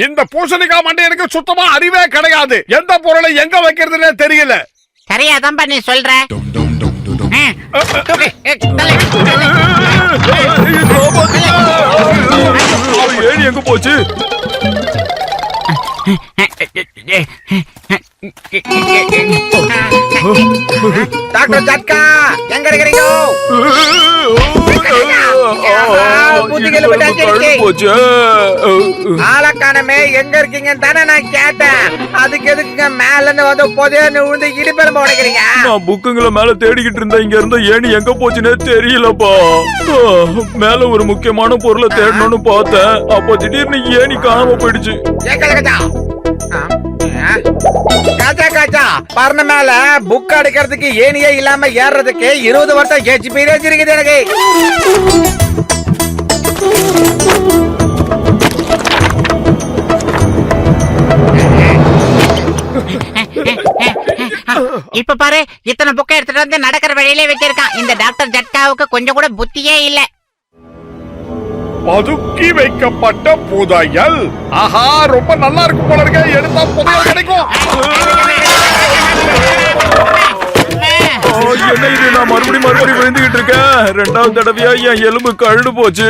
இந்த பூசணிக்காய் மண்டையனுக்கு சுத்தமா அறிவே கிடையாது. எந்த பொருளை எங்க வைக்கிறதுனே தெரியல. சரியாதான் பண்ணி சொல்ற. ஏணி எங்க போச்சு? டாக்டர் ஜட்கா எங்க இருக்கீங்க? ஆளக்கானமே எங்க இருக்கீங்க தானே நான் கேட்டேன். அதுக்கு எதுக்குங்க மேல இருந்து வந்து புதையன்னு விழுந்து இடுப்பெலும்பு உடைக்கிறீங்க? நான் புக்குங்களை மேல தேடிக்கிட்டு இருந்தேன். இங்க இருந்த ஏணி எங்க போச்சுன்னே தெரியலப்பா. மேல ஒரு முக்கியமான பொருளை தேடணும்னு பார்த்தேன். அப்போ திடீர்னு ஏணி காணாம போயிடுச்சு. பர்ண மேல புக் அடிக்கிறதுக்கு ஏனியே இல்லாம ஏறதுக்கு 20 வருஷம் எக்ஸ்பீரியன்ஸ் இருக்குது எனக்கு. இப்ப பாரு, இத்தனை புக்கை எடுத்துட்டு வந்து நடக்கிற வழியிலே வச்சிருக்கான். இந்த டாக்டர் ஜட்காவுக்கு கொஞ்சம் கூட புத்தியே இல்ல. பதுக்கி வைக்கப்பட்ட புதையல். ஆஹா, ரொம்ப நல்லா இருக்கு போல இருக்க. எடுத்தா புதையல் கிடைக்கும். என்ன இது? நான் மறுபடியும் விழுந்துகிட்டு இருக்கேன். 2வது தடவையா என் எலும்பு கழுடு போச்சு.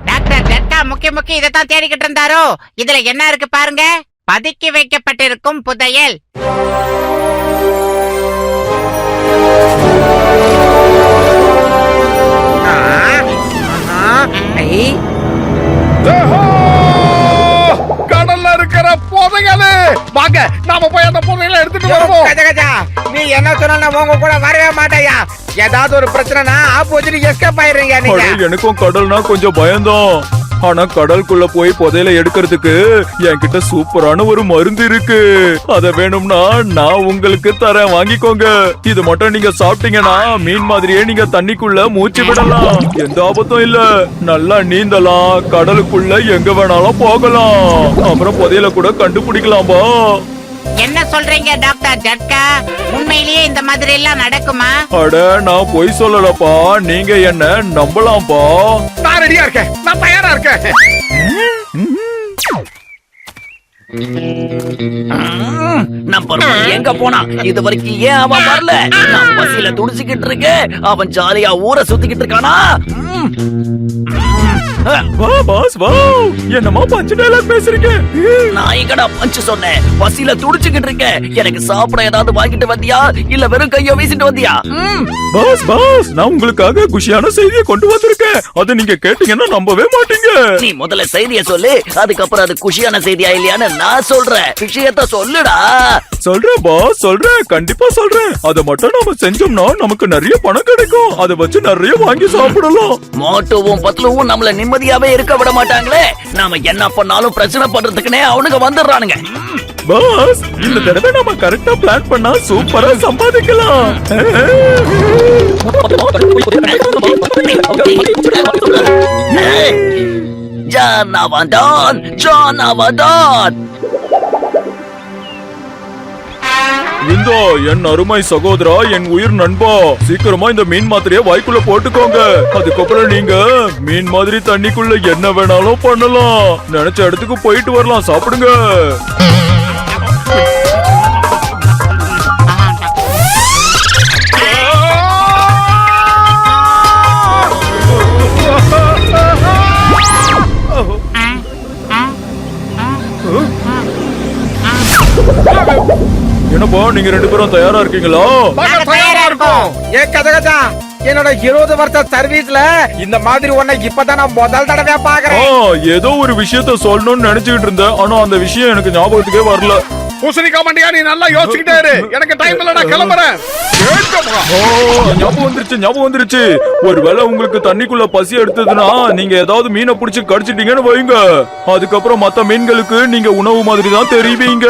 டாக்டர் ஜட்கா முக்கிய இதைத்தான் தேடிக்கிட்டு இருந்தாரோ. இதுல என்ன இருக்கு பாருங்க. பதுக்கி வைக்கப்பட்டிருக்கும் புதையல். கடல்ல இருக்கிற புதையல். வாங்க நாம போய் அந்த புதையலை எடுத்துட்டு வருவோம். நீ என்ன சொன்னாலும் உங்க கூட வரவே மாட்டாயா. ஏதாவது ஒரு பிரச்சனைனா ஆப்போசிட் எஸ்கேப் ஆயிடுறீங்க நீங்க. எனக்கும் கடல்னா கொஞ்சம் பயம்தான். ஆனா கடலுக்குள்ள போய் புதையல எடுக்கிறதுக்கு என்கிட்ட சூப்பரான ஒரு மருந்து இருக்கு. அத வேணும்னா நான் உங்களுக்கு தரேன், வாங்கிக்கோங்க. இது மட்டும் நீங்க சாப்பிட்டீங்கன்னா மீன் மாதிரியே நீங்க தண்ணிக்குள்ள மூச்சு விடலாம். எந்த ஆபத்தும் இல்ல. நல்லா நீந்தலாம். கடலுக்குள்ள எங்க வேணாலும் போகலாம். அப்புறம் புதையல கூட கண்டுபிடிக்கலாம்பா. என்ன சொல்றீங்க டாக்டர் ஜட்கா? உண்மையிலேயே இந்த மாதிரி எல்லாம் நடக்குமா? அட, நான் பொய் சொல்லலப்பா. நீங்க என்ன நம்பலாம்பா. நான் ரெடியா இருக்கேன். நான் தயாரா இருக்கேன். நம்பர் எங்க போனா? இது வரைக்கும் ஏன் அவன் வரல? நான் பசியில துடிச்சுக்கிட்டு இருக்கேன். அவன் ஜாலியா ஊரை சுத்திக்கிட்டு இருக்கானா? என்னமா பஞ்சு டயலாக் பேசுறீங்க? நான் எங்கடா பஞ்சு சொன்னேன்? பசியில துடிச்சுக்கிட்டு இருக்கேன். எனக்கு சாப்பிட ஏதாவது வாங்கிட்டு வந்தியா, இல்ல வெறும் கைய வீசிட்டு வந்தியா? பாஸ், நான் உங்களுக்காக குஷியான செய்தியை கொண்டு வந்திருக்கேன். அதை நீங்க கேட்டீங்கன்னா நம்பவே மாட்டீங்க. நீ முதல்ல செய்தியை சொல்லு, அதுக்கப்புறம் அது குஷியான செய்தியா இல்லையான்னு நான் சொல்றேன். விஷயத்த சொல்லுடா. சொல்றேன் பாஸ், சொல்றேன். கண்டிப்பா சொல்றேன். அதை மட்டும் நாம செஞ்சோம்னா நமக்கு நிறைய பணம் கிடைக்கும். அதை வச்சு நிறைய வாங்கி சாப்பிடலாம். மோட்டோவும் பத்லுவும் நம்மள நிம்மதியாவே இருக்க விட மாட்டாங்களே. நாம என்ன பண்ணாலும் பிரச்சனை பண்றதுக்குனே அவனுங்க வந்துடுறானுங்க. பாஸ், இந்த தடவை நம்ம கரெக்டா பிளான் பண்ணா சூப்பரா சம்பாதிக்கலாம். ஜானவதான், ஜானவதான். இந்தோ என் அருமை சகோதரா, என் உயிர் நண்பா, சீக்கிரமா இந்த மீன் மாத்திரையை வாய்க்குள்ள போட்டுக்கோங்க. அதுக்கப்புறம் நீங்க மீன் மாதிரி தண்ணிக்குள்ள என்ன வேணாலும் பண்ணலாம். நினைச்ச இடத்துக்கு போயிட்டு வரலாம். சாப்பிடுங்க. என்னப்பா, நீங்க 2 பேரும் தயாரா இருக்கீங்களா? தயாரா இருக்கோம். ஏ கதகதா, என்னோட 20 வருஷ சர்வீஸ்ல இந்த மாதிரி ஒன்ன இப்பதான் நான் முதல் தடவை பாக்குறேன். ஏதோ ஒரு விஷயத்த சொல்லணும்னு நினைச்சுக்கிட்டு இருந்தேன். ஆனா அந்த விஷயம் எனக்கு ஞாபகத்துக்கே வரல. பூசணிக்காய் மண்டியா, நீ நல்லா யோசிச்சுக்கிட்டே இரு. எனக்கு டைம் இல்ல, நான் கிளம்புறேன். ஞாபகம் வந்துருச்சு. ஒருவேளை உங்களுக்கு தண்ணிக்குள்ள பசி எடுத்ததுன்னா நீங்க ஏதாவது மீனை புடிச்சு கடிச்சிட்டீங்கன்னு வைங்க. அதுக்கப்புறம் மத்த மீன்களுக்கு நீங்க உணவு மாதிரி தான் தெரிவிங்க.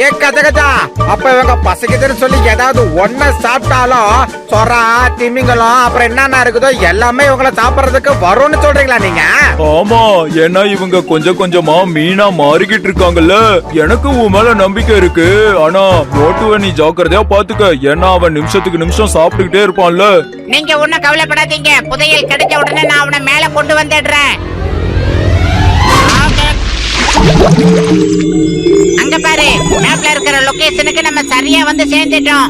ஏ கதகதா, அப்ப இவங்க பசிக்குதுன்னு சொல்லி ஏதாவது ஒன்ன சாப்பிட்டாலும் சொரா, திமிங்கலம், அப்புறம் என்னென்ன இருக்குதோ எல்லாமே இவங்கள சாப்பிடறதுக்கு வரும்னு சொல்றீங்களா நீங்க? ஆமா, ஏன்னா இவங்க கொஞ்சம் கொஞ்சமா மீனா மாறிக்கிட்டு இருக்காங்கல்ல. எனக்கு உன் மேல நம்பிக்கை நம்பிக்கை இருக்கு. ஆனா மோட்டுவை நீ ஜாக்கிரதையா பாத்துக்க, ஏன்னா அவன் நிமிஷத்துக்கு நிமிஷம் சாப்பிட்டுக்கிட்டே இருப்பான்ல. நீங்க ஒண்ணும் கவலைப்படாதீங்க, புதையல் கிடைச்ச உடனே நான் அவனை மேல கொண்டு வந்துடுறேன். அங்க பாரு, மேப்ல இருக்கிற லொகேஷனுக்கு நம்ம சரியா வந்து சேர்ந்துட்டோம்.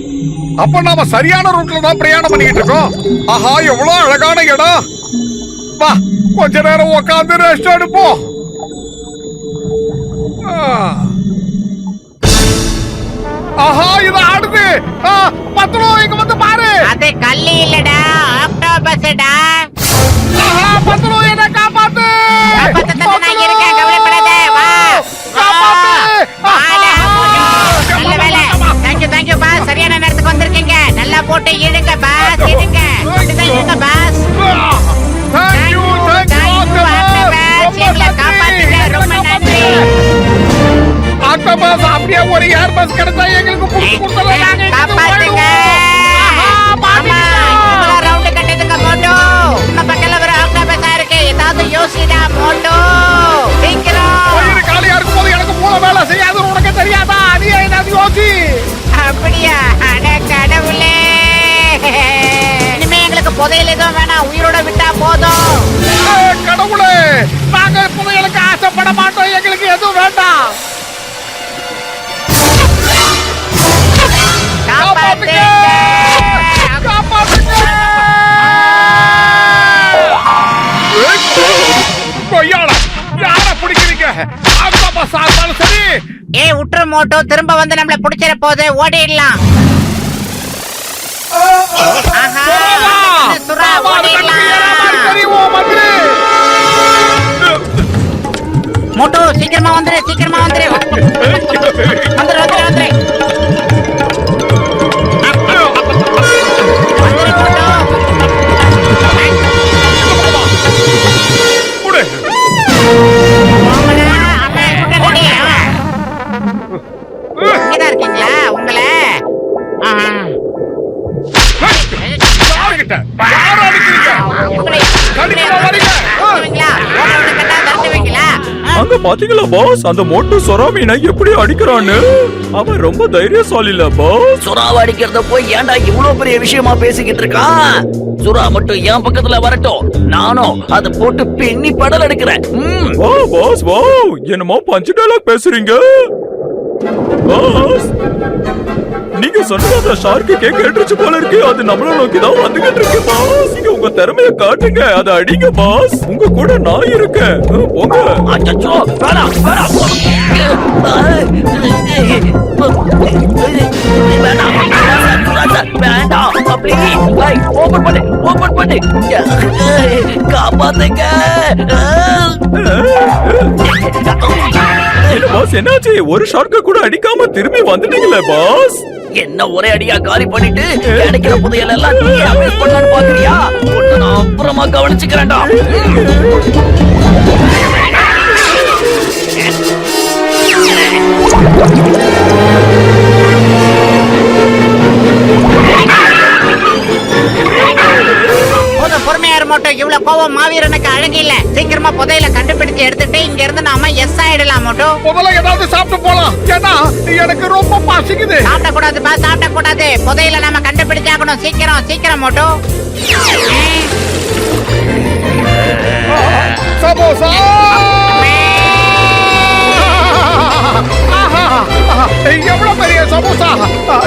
அப்ப நாம சரியான ரூட்ல தான் பிரயாணம் பண்ணிக்கிட்டு இருக்கோம். ஆஹா, எவ்வளவு அழகான இடம். வா, கொஞ்ச நேரம் உட்காந்து ரெஸ்ட் எடுப்போம். ஆஹா, இது ஆடுது. பத்துலோ, இங்க வந்து பாரு. அது கல்லி இல்லடா, ஆக்டோபஸ்டா. ஆஹா, பத்துலோ, என்ன காப்பாத்து. நான் இருக்கேன், கவலைப்படாத. வா, காப்பாத்து. வாடா, நல்ல வேலை. தேங்க்யூ பாஸ், சரியான நேரத்துக்கு வந்திருக்கீங்க. நல்லா போட்டு இழுங்க பாஸ், இழுங்க. இப்படிதான் இழுங்க பாஸ். தேங்க்யூ, ஆக்டோபஸ், எங்களை காப்பாத்திட்ட, ரொம்ப நன்றி. ஆக்டோபஸ், அப்படியே ஒரு ஏர் பஸ் கிடைச்சா எங்களுக்கு புடிச்சு கொடுத்தலாம். காப்பாத்துங்க. ஆமா, இவ்வளவு ரவுண்டு கட்டதுங்க மோட்டோ. நம்ம பக்கத்துல ஒரு ஆக்டோபஸா இருக்கு, ஏதாவது யோசிடா மோட்டோ, சீக்கிரம். வயிறு காலியா இருக்கும் போது எனக்கு மூளை வேலை செய்யாது, உனக்கு தெரியாதா? நீ ஏதாவது யோசி. அப்படியா? அட கடவுளே, இனிமே எங்களுக்கு புதையல் எதுவும் வேணாம், உயிரோட விட்டா போதும். கடவுளே, நாங்க புதையலுக்கு ஆசைப்பட மாட்டோம், எங்களுக்கு எதுவும் வேண்டாம். காப்பாத்துங்க. காப்பாத்துங்க. கொய்யாளா, யார பிடிக்கிறீங்க? ஆக்டோபஸ் ஆனாலும் சரி. உற்று மோட்டோ, திரும்ப வந்து நம்மள புடிச்சிட போது, ஓடிடலாம். ஆஹா, சுறா, ஓடிடலாம். மோட்டோ, சீக்கிரமா வந்துரு, சீக்கிரமா வந்துரு. வந்துரு. வந்துரு மோட்டோ. போங்கடா, அவன் விட்டுடுடி. இங்கதான் இருக்கீங்களா? உங்களை அங்க பாத்தீங்களா பாஸ், அந்த மோட்டு சொரா மீனை எப்படி அடிக்கிறான்னு? அவன் ரொம்ப தைரியசாலி இல்ல பாஸ். சுறாவை அடிக்கிறத போய் ஏன்டா இவ்வளவு பெரிய விஷயமா பேசிக்கிட்டு இருக்கான்? சுறா மட்டும் என் பக்கத்துல வரட்டும், நானும் அதை போட்டு பின்னி படல் எடுக்கிறேன். வா பாஸ், வா. என்னமோ பஞ்சு டயலாக் பேசுறீங்க பாஸ். நீங்க சொன்னது அந்த ஷார்க்கு கேட்டுச்சு போல இருக்கு. அது நம்மள நோக்கி தான் வந்துகிட்டு இருக்கு பாஸ். நீங்க உங்க திறமைய காட்டுங்க, அதை அடிங்க பாஸ். உங்க கூட நான் இருக்கேன், போங்க. அச்சச்சோ, வேணாம், வேணாம். வேண்டாம், ஓபன் பண்ணு. காப்பாத்துங்க. பாஸ், என்னாச்சு? ஒரு ஷார்க்க கூட அடிக்காம திரும்பி வந்துட்டீங்களே பாஸ். என்ன ஒரே அடியா காலி பண்ணிட்டு கிடைக்கிற புதையல் எல்லாம் நீ அவேஸ் பண்ணலான்னு பாக்குறியா? உன்னை நான் அப்புறமா கவனிச்சுக்கிறேன்டா. பொறுமையா மோட்டோ, இவ்வளவு கோவம் மாவீரனுக்கு அழகு இல்ல. சீக்கிரமா புதையல கண்டுபிடிச்சு எடுத்துட்டு இங்க இருந்து நாம எஸ் ஆயிடலாம் மோட்டோ. முதல்ல ஏதாவது சாப்பிட்டு போலாம், ஏன்னா எனக்கு ரொம்ப பசிக்குது. சாப்பிட கூடாது பா, சாப்பிட கூடாது. புதையல நாம கண்டுபிடிச்சாகணும், சீக்கிரம் மோட்டோ. சமோசா. எவ்வளவு பெரிய சமோசா.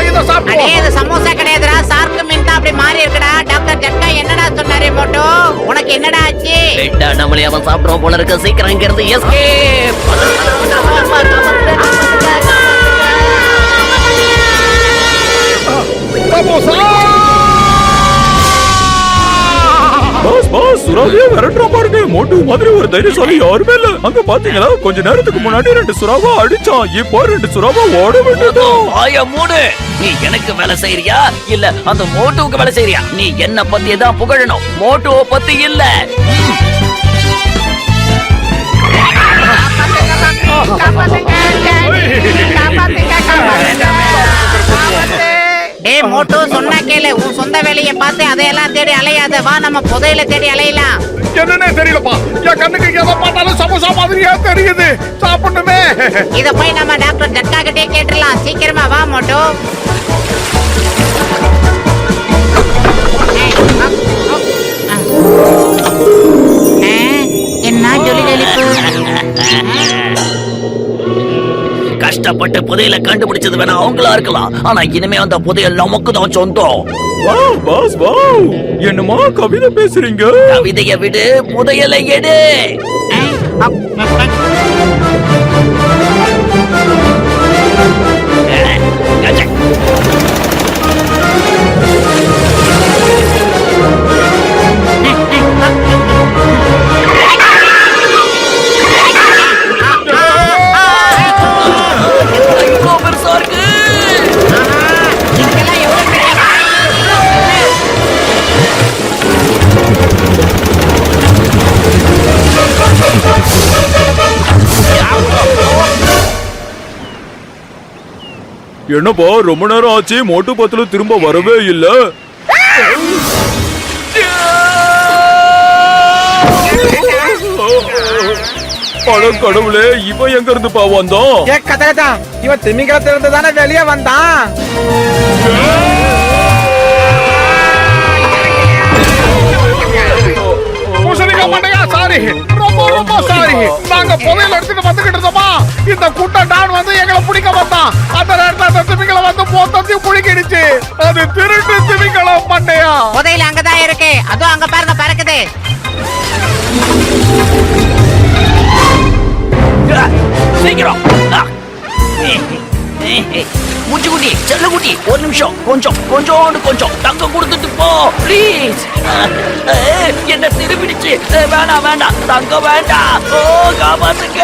இத சாப்பிடு. இது சமோசா கிடையாதுடா, சார்க்கு மீன் தான் அப்படி மாறி இருக்குடா. டாக்டர் ஜட்கா என்னடா சொன்னாரு மோட்டோ? உனக்கு என்னடா ஆச்சு? நம்மளே அவன் சாப்பிடுறோம் போல இருக்க. சீக்கிரம் இங்க இருந்து எஸ்கேப். சமோசா. பாஸ் பாஸ், சுறாவே விரட்டுற பாருங்க. மோட்டு மாதிரி ஒரு தைரியசாலி யாருமே இல்ல. அங்க பாத்தீங்களா, கொஞ்ச நேரத்துக்கு முன்னாடி 2 சுறாவா அடிச்சான், இப்போ 2 சுறாவா ஓட விட்டது. ஆயா மூடு. நீ எனக்கு வேலை செய்யறியா இல்ல அந்த மோட்டுவுக்கு வேலை செய்யறியா? நீ என்ன பத்தி தான் புகழணும், மோட்டுவை பத்தி இல்ல. டேய் மோட்டு, சொன்னா கேளு. உன் சொந்த வேலையை பார்த்து அதையெல்லாம் தேடி அலையாத. வா, நம்ம புதையல தேடி அலையலாம். என்னன்னே தெரியலப்பா, என் கண்ணுக்கு எதை பார்த்தாலும் சமோசா மாதிரி மாதிரியா தெரியுது, சாப்பிடணுமே. இத போய் நம்ம டாக்டர் ஜட்கா கிட்டே கேட்டுடலாம். சீக்கிரமா வா மோட்டோ. என்ன ஜொலி ஜொலிப்பு. கஷ்டப்பட்டு புதையல கண்டுபிடிச்சது வேணா அவங்களா இருக்கலாம், ஆனா இனிமே அந்த புதையல் நமக்கு தான் சொந்தம். வாவ் பாஸ் வாவ், என்னமா கவிதை பேசுறீங்க? கவிதைய விடு, புதையலை எடு. இவ்வளோ பெருசா இருக்கு. இதுக்கெல்லாம் எவ்வளவு பெரிய என்னப்பா ரொம்ப நேரம் ஆச்சு, மோட்டு பத்துல திரும்ப வரவே இல்ல. அட கடவுளே, இவன் எங்க இருந்து பா வந்தான்? ஏ கதகதா, இவன் திமிங்கலத்துல இருந்து தானே வெளியே வந்தான். சாரி, ரொம்ப ரொம்ப சாரி. நாங்க புதையல் எடுத்துட்டு வந்துகிட்டு இருந்தோமா, இந்த கூட்டம் டான் வந்து எங்களை பிடிக்க வந்தான். அந்த நேரத்துல அந்த திமிங்கலம் வந்து மொத்தத்தையும் பிடிக்கிடுச்சு. அது திருட்டு திமிங்கலம் மண்டையா. புதையல் அங்கதான் இருக்கு. அதுவும் அங்க பாருங்க பறக்குது. சீக்கிரம். முச்சுக்குட்டி, செல்லக்குட்டி, ஒரு நிமிஷம், கொஞ்சம் தங்கம் கொடுத்துட்டு போ ப்ளீஸ். என்ன திருப்பிடுச்சு. வேண்டாம், தங்கம் வேண்டாம். ஓ காப்பாத்துங்க.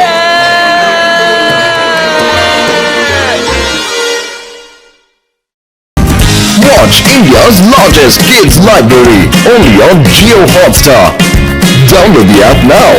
Watch India's largest kids library only on Jio Hotstar. Download the app now.